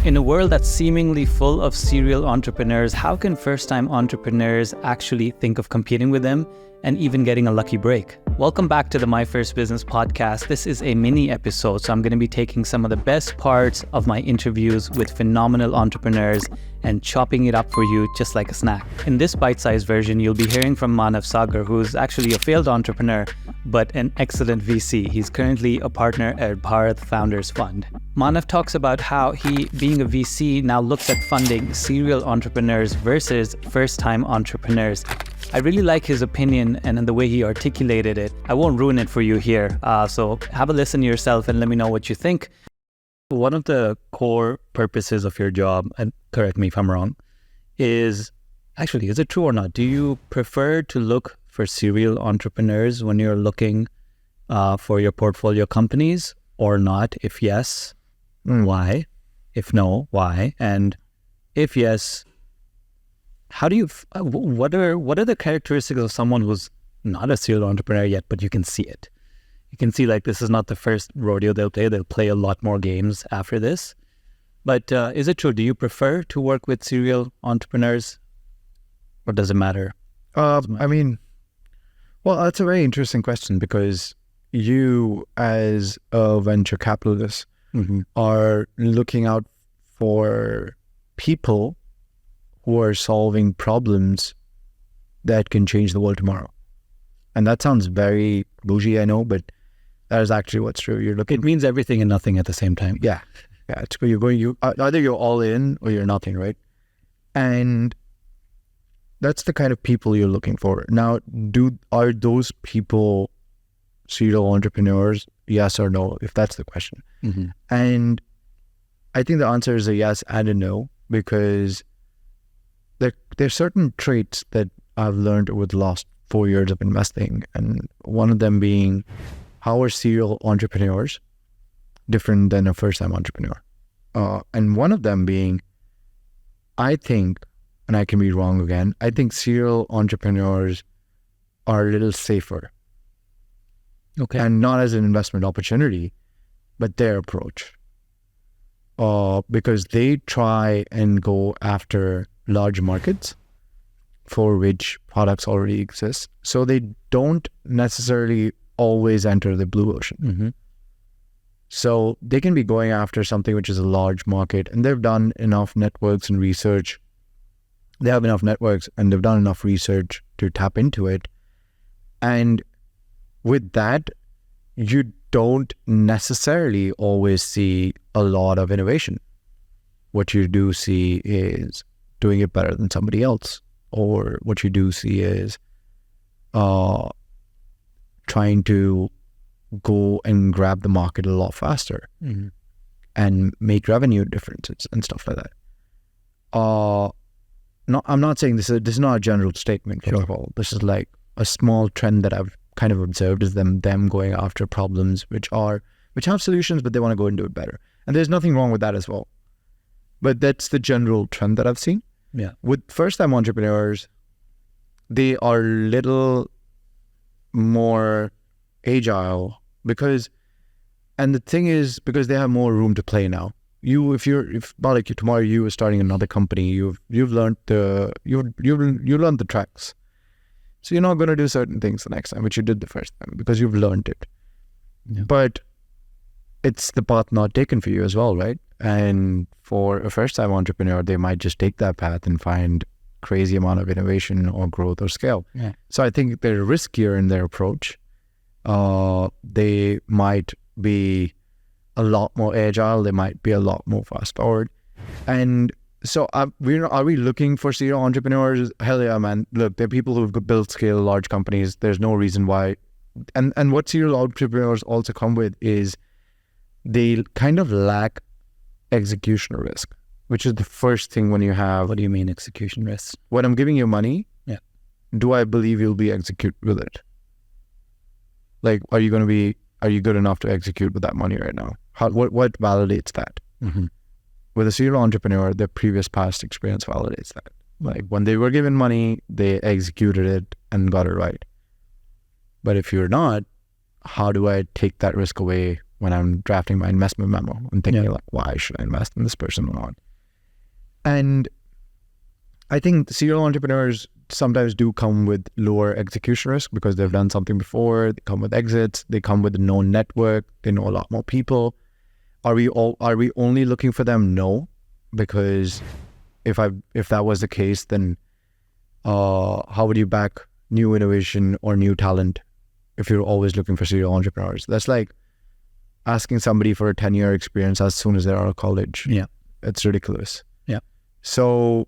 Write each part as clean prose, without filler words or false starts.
In a world that's seemingly full of serial entrepreneurs, how can first-time entrepreneurs actually think of competing with them and even getting a lucky break? Welcome back to the My First Business podcast. This is a mini episode, so I'm going to be taking some of the best parts of my interviews with phenomenal entrepreneurs and chopping it up for you just like a snack. In this bite-sized version, you'll be hearing from Maanav Sagar, who's actually a failed entrepreneur, but an excellent VC. He's currently a partner at Bharat Founders Fund. Maanav talks about how he, being a VC, now looks at funding serial entrepreneurs versus first-time entrepreneurs. I really like his opinion and the way he articulated it. I won't ruin it for you here, so have a listen yourself and let me know what you think. One of the core purposes of your job, and correct me if I'm wrong, is it true or not? Do you prefer to look for serial entrepreneurs when you're looking for your portfolio companies or not? If yes, why? If no, why? And if yes, how do you, what are the characteristics of someone who's not a serial entrepreneur yet, but you can see it? You can see like this is not the first rodeo they'll play. They'll play a lot more games after this. But is it true? Do you prefer to work with serial entrepreneurs or does it matter? Well, that's a very interesting question because you as a venture capitalist are looking out for people who are solving problems that can change the world tomorrow. And that sounds very bougie, I know, but that is actually what's true. It means everything and nothing at the same time. Yeah. It's either you're all in or you're nothing, right? And that's the kind of people you're looking for. Now, are those people serial entrepreneurs? Yes or no, if that's the question. And I think the answer is a yes and a no, because there's certain traits that I've learned over the last 4 years of investing, and one of them being how are serial entrepreneurs different than a first-time entrepreneur? And one of them being, I think, and I can be wrong again, I think serial entrepreneurs are a little safer. Okay. And not as an investment opportunity, but their approach. Because they try and go after large markets for which products already exist. So they don't necessarily always enter the blue ocean. So they can be going after something which is a large market, and they've done enough networks and research. They have enough networks and they've done enough research to tap into it. And with that, you don't necessarily always see a lot of innovation. What you do see is doing it better than somebody else, or what you do see is trying to go and grab the market a lot faster and make revenue differences and stuff like that. I'm not saying this is not a general statement, first of all. This is like a small trend that I've kind of observed is them going after problems which have solutions, but they want to go and do it better. And there's nothing wrong with that as well. But that's the general trend that I've seen. Yeah. With first-time entrepreneurs, they are a little more agile because they have more room to play now. If tomorrow you were starting another company, you've learned the tracks. So you're not going to do certain things the next time, which you did the first time, because you've learned it. Yeah. But it's the path not taken for you as well, right? And for a first-time entrepreneur, they might just take that path and find crazy amount of innovation or growth or scale. Yeah. So I think they're riskier in their approach. They might be a lot more agile. They might be a lot more fast-forward. And so are we looking for serial entrepreneurs? Hell yeah, man. Look, they're people who've built scale large companies. There's no reason why. And what serial entrepreneurs also come with is they kind of lack execution risk, which is the first thing when you have... What do you mean execution risk? When I'm giving you money, yeah, do I believe you'll be execute with it? Like, are you good enough to execute with that money right now? What validates that? With a serial entrepreneur, their previous past experience validates that. Like when they were given money, they executed it and got it right. But if you're not, how do I take that risk away when I'm drafting my investment memo. I'm thinking like, why should I invest in this person or not? And I think serial entrepreneurs sometimes do come with lower execution risk because they've done something before. They come with exits. They come with a known network. They know a lot more people. Are we only looking for them? No, because if that was the case, then how would you back new innovation or new talent if you're always looking for serial entrepreneurs? That's like asking somebody for a 10-year experience as soon as they're out of college. Yeah, it's ridiculous. Yeah. So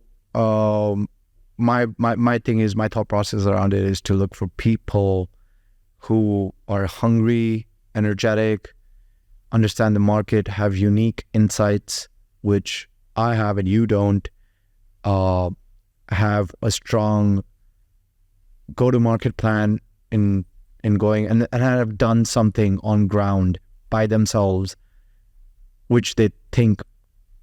my thing is, my thought process around it is to look for people who are hungry, energetic, understand the market, have unique insights, which I have and you don't, have a strong go-to-market plan in going and have done something on ground by themselves, which they think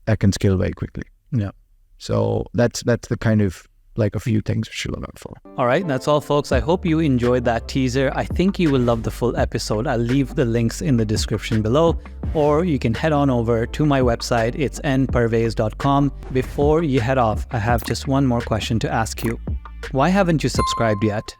I can scale very quickly. Yeah. So that's the kind of like a few things we should look out for. All right, that's all, folks. I hope you enjoyed that teaser. I think you will love the full episode. I'll leave the links in the description below, or you can head on over to my website. It's nparvez.com. Before you head off, I have just one more question to ask you. Why haven't you subscribed yet?